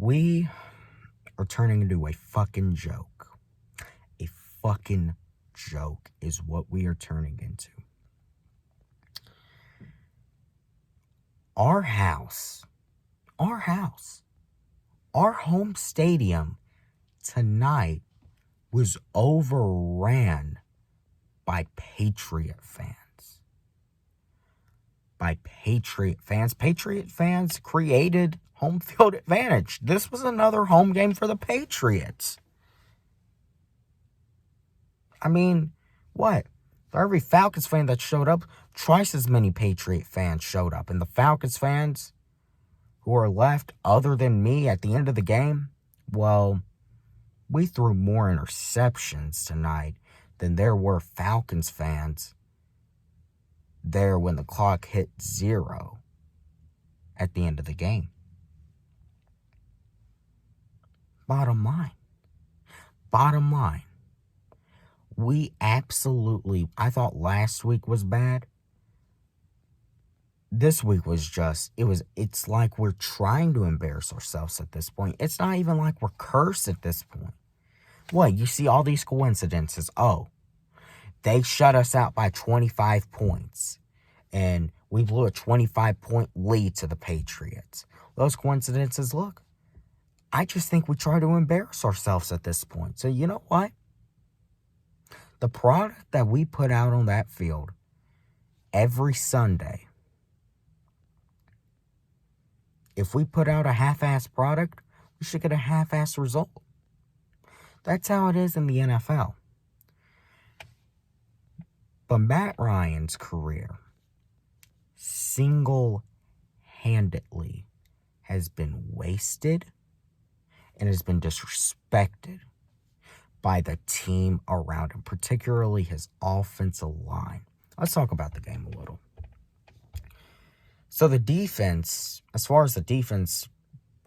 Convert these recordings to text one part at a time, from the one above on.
We are turning into a fucking joke. A fucking joke is what we are turning into. Our home stadium tonight was overran by Patriot fans. Patriot fans created home field advantage. This was another home game for the Patriots. I mean, what? For every Falcons fan that showed up, twice as many Patriot fans showed up. And the Falcons fans who are left, other than me at the end of the game, well, we threw more interceptions tonight than there were Falcons fans there when the clock hit 0 at the end of the game. Bottom line, I thought last week was bad. This week was it's like we're trying to embarrass ourselves at this point. It's not even like we're cursed at this point. What, you see all these coincidences. Oh, they shut us out by 25 points. And we blew a 25-point lead to the Patriots. Those coincidences, look. I just think we try to embarrass ourselves at this point. So you know what? The product that we put out on that field every Sunday, if we put out a half-ass product, we should get a half-ass result. That's how it is in the NFL. But Matt Ryan's career single-handedly has been wasted and has been disrespected by the team around him, particularly his offensive line. Let's talk about the game a little. So the defense, as far as the defense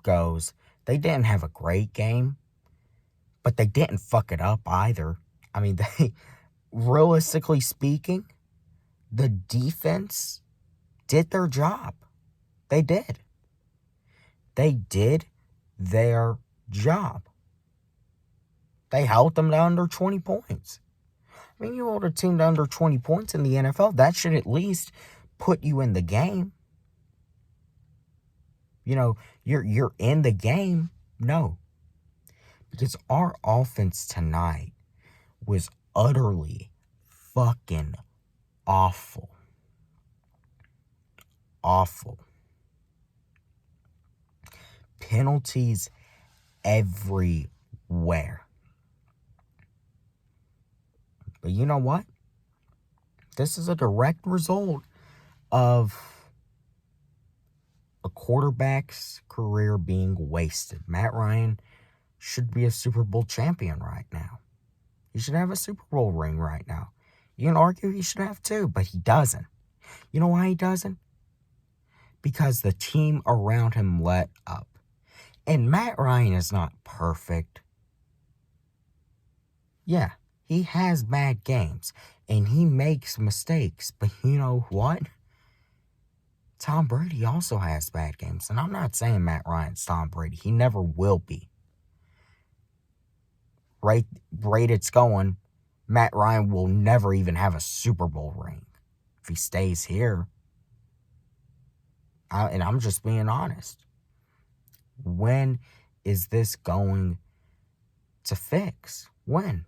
goes, they didn't have a great game, but they didn't fuck it up either. I mean, realistically speaking, the defense did their job. They did. They did their job. They held them to under 20 points. I mean, you hold a team to under 20 points in the NFL, that should at least put you in the game. You know, you're in the game. No. Because our offense tonight was utterly fucking awful. Awful. Penalties everywhere. But you know what? This is a direct result of a quarterback's career being wasted. Matt Ryan should be a Super Bowl champion right now. He should have a Super Bowl ring right now. You can argue he should have two, but he doesn't. You know why he doesn't? Because the team around him let up. And Matt Ryan is not perfect. Yeah, he has bad games. And he makes mistakes. But you know what? Tom Brady also has bad games. And I'm not saying Matt Ryan's Tom Brady. He never will be. Rate it's going, Matt Ryan will never even have a Super Bowl ring if he stays here. And I'm just being honest. When is this going to fix? When?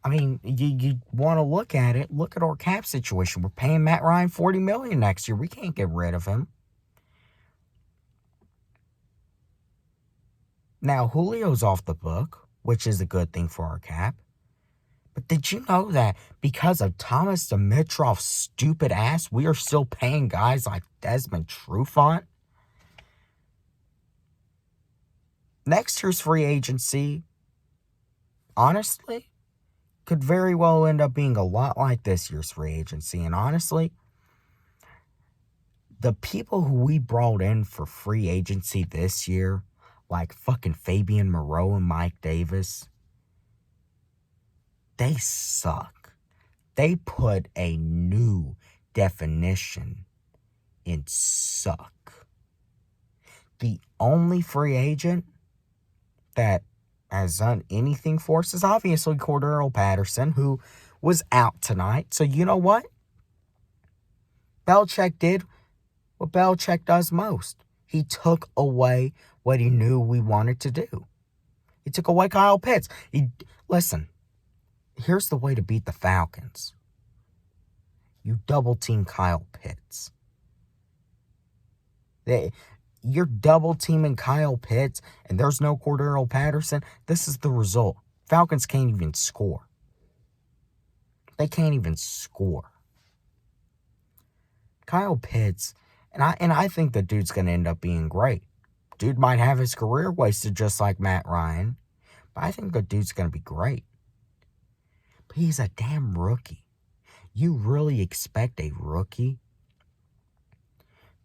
I mean, you want to look at it. Look at our cap situation. We're paying Matt Ryan $40 million next year. We can't get rid of him. Now, Julio's off the book, which is a good thing for our cap. But did you know that because of Thomas Dimitrov's stupid ass, we are still paying guys like Desmond Trufant? Next year's free agency, honestly, could very well end up being a lot like this year's free agency. And honestly, the people who we brought in for free agency this year, like fucking Fabian Moreau and Mike Davis, they suck. They put a new definition in suck. The only free agent that has done anything for us is obviously Cordero Patterson, who was out tonight. So you know what? Belichick did what Belichick does most. He took away what he knew we wanted to do. He took away Kyle Pitts. Listen, here's the way to beat the Falcons. You double team Kyle Pitts. You're double teaming Kyle Pitts and there's no Cordero Patterson. This is the result. Falcons can't even score. They can't even score. Kyle Pitts, and I think the dude's going to end up being great. Dude might have his career wasted just like Matt Ryan, but I think the dude's going to be great. But he's a damn rookie. You really expect a rookie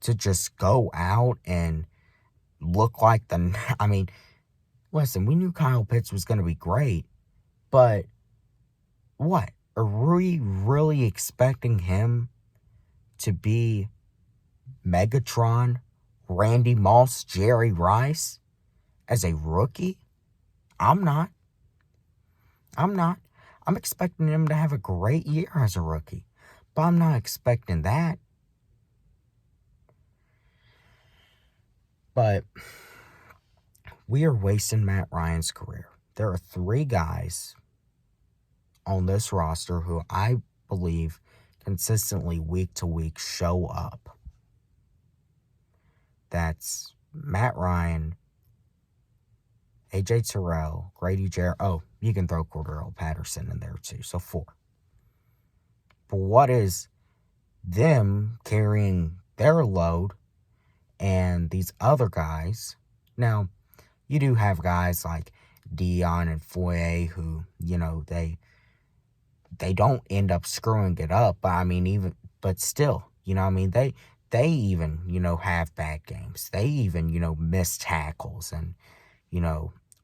to just go out and look like listen, we knew Kyle Pitts was going to be great, but what? Are we really expecting him to be Megatron, Randy Moss, Jerry Rice as a rookie? I'm not. I'm expecting him to have a great year as a rookie, but I'm not expecting that. But we are wasting Matt Ryan's career. There are 3 guys on this roster who I believe consistently week to week show up. That's Matt Ryan, AJ Terrell, Grady Jarrett. Oh, you can throw Cordero Patterson in there too. So 4. But what is them carrying their load and these other guys? Now, you do have guys like Dion and Foye who, they don't end up screwing it up. But still, they even, have bad games. They even, miss tackles and,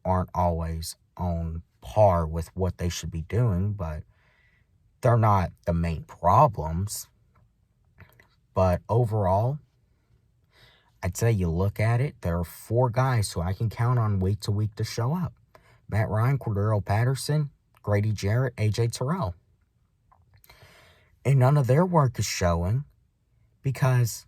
aren't always on par with what they should be doing, but they're not the main problems. But overall, I'd say you look at it, there are 4 guys who I can count on week to week to show up. Matt Ryan, Cordero Patterson, Grady Jarrett, AJ Terrell. And none of their work is showing because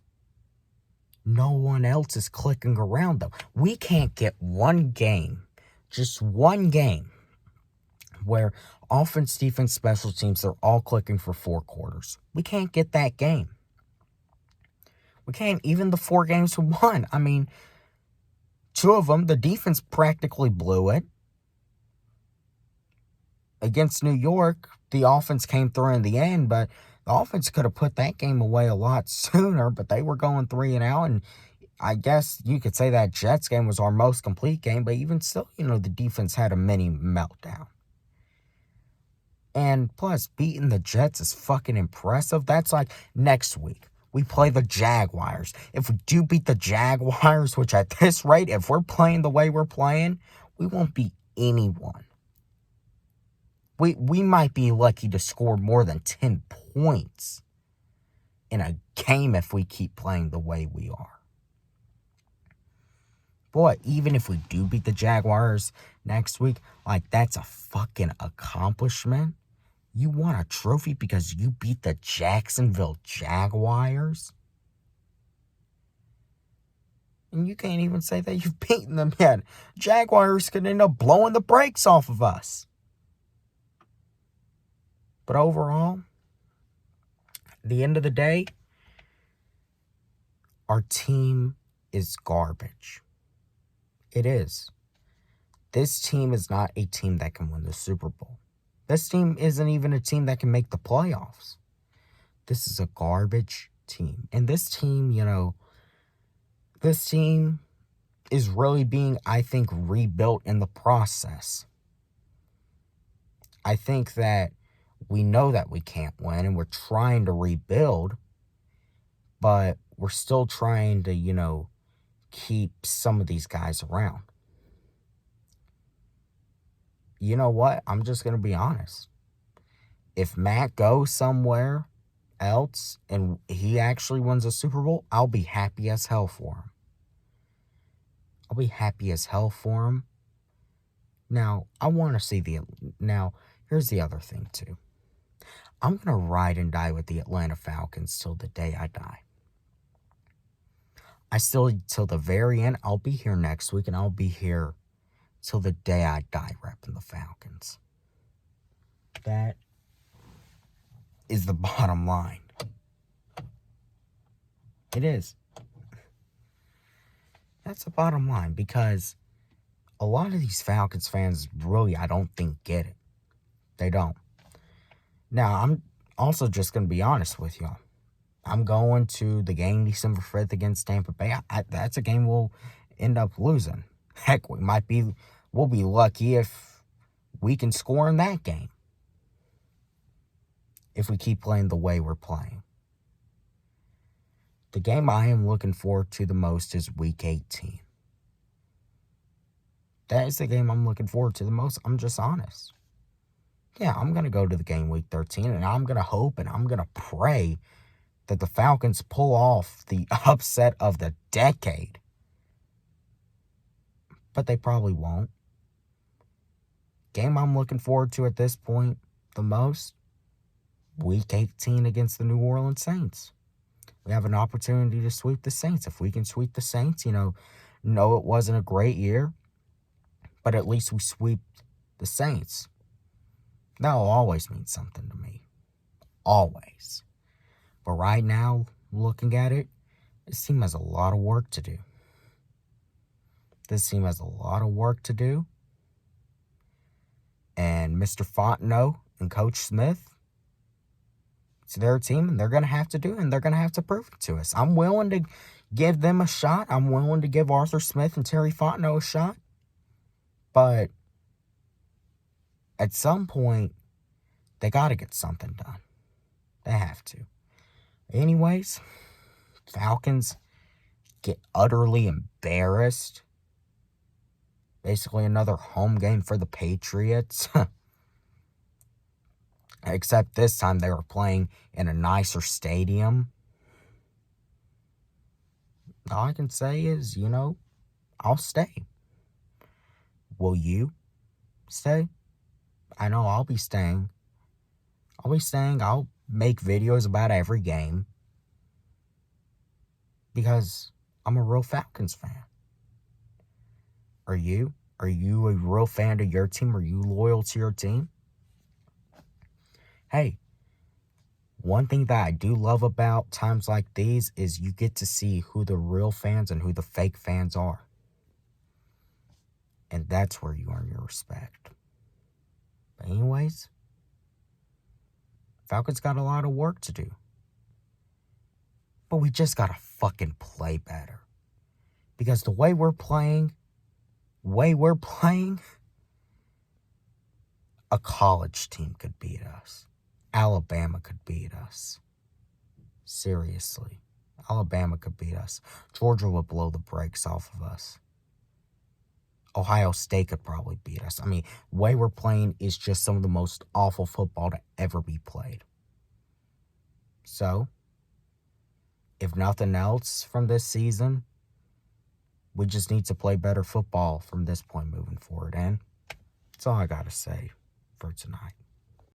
no one else is clicking around them. We can't get one game, just one game, where offense, defense, special teams, are all clicking for 4 quarters. We can't get that game. We can't, even the 4 games we won. 2 of them, the defense practically blew it. Against New York, the offense came through in the end, but the offense could have put that game away a lot sooner, but they were going 3 and out, and I guess you could say that Jets game was our most complete game, but even still, the defense had a mini meltdown. And plus, beating the Jets is fucking impressive. That's like next week. We play the Jaguars. If we do beat the Jaguars, which at this rate, if we're playing the way we're playing, we won't beat anyone. We might be lucky to score more than 10 points in a game if we keep playing the way we are. Boy, even if we do beat the Jaguars next week, that's a fucking accomplishment. You won a trophy because you beat the Jacksonville Jaguars? And you can't even say that you've beaten them yet. Jaguars could end up blowing the brakes off of us. But overall, at the end of the day, our team is garbage. It is. This team is not a team that can win the Super Bowl. This team isn't even a team that can make the playoffs. This is a garbage team. And this team, this team is really being, I think, rebuilt in the process. I think that we know that we can't win and we're trying to rebuild, but we're still trying to, keep some of these guys around. You know what? I'm just going to be honest. If Matt goes somewhere else and he actually wins a Super Bowl, I'll be happy as hell for him. I'll be happy as hell for them. Now, I want to see Now, here's the other thing, too. I'm going to ride and die with the Atlanta Falcons till the day I die. Till the very end, I'll be here next week, and I'll be here till the day I die repping the Falcons. That is the bottom line. It is. That's the bottom line, because a lot of these Falcons fans really, I don't think, get it. They don't. Now, I'm also just going to be honest with y'all. I'm going to the game December 5th against Tampa Bay. That's a game we'll end up losing. Heck, we'll be lucky if we can score in that game. If we keep playing the way we're playing. The game I am looking forward to the most is Week 18. That is the game I'm looking forward to the most. I'm just honest. Yeah, I'm going to go to the game Week 13, and I'm going to hope and I'm going to pray that the Falcons pull off the upset of the decade. But they probably won't. Game I'm looking forward to at this point the most, Week 18 against the New Orleans Saints. We have an opportunity to sweep the Saints. If we can sweep the Saints, no, it wasn't a great year, but at least we sweep the Saints. That'll always mean something to me. Always. But right now, looking at it, this team has a lot of work to do. And Mr. Fontenot and Coach Smith, it's their team, and they're going to have to do it, and they're going to have to prove it to us. I'm willing to give them a shot. I'm willing to give Arthur Smith and Terry Fontenot a shot. But at some point, they got to get something done. They have to. Anyways, Falcons get utterly embarrassed. Basically another home game for the Patriots. Except this time they were playing in a nicer stadium. All I can say is, I'll stay. Will you stay? I know I'll be staying. I'll make videos about every game. Because I'm a real Falcons fan. Are you? Are you a real fan of your team? Are you loyal to your team? Hey, one thing that I do love about times like these is you get to see who the real fans and who the fake fans are. And that's where you earn your respect. But anyways, Falcons got a lot of work to do. But we just gotta fucking play better. Because the way we're playing, a college team could beat us. Alabama could beat us. Seriously. Alabama could beat us. Georgia would blow the brakes off of us. Ohio State could probably beat us. I mean, the way we're playing is just some of the most awful football to ever be played. So, if nothing else from this season, we just need to play better football from this point moving forward. And that's all I got to say for tonight.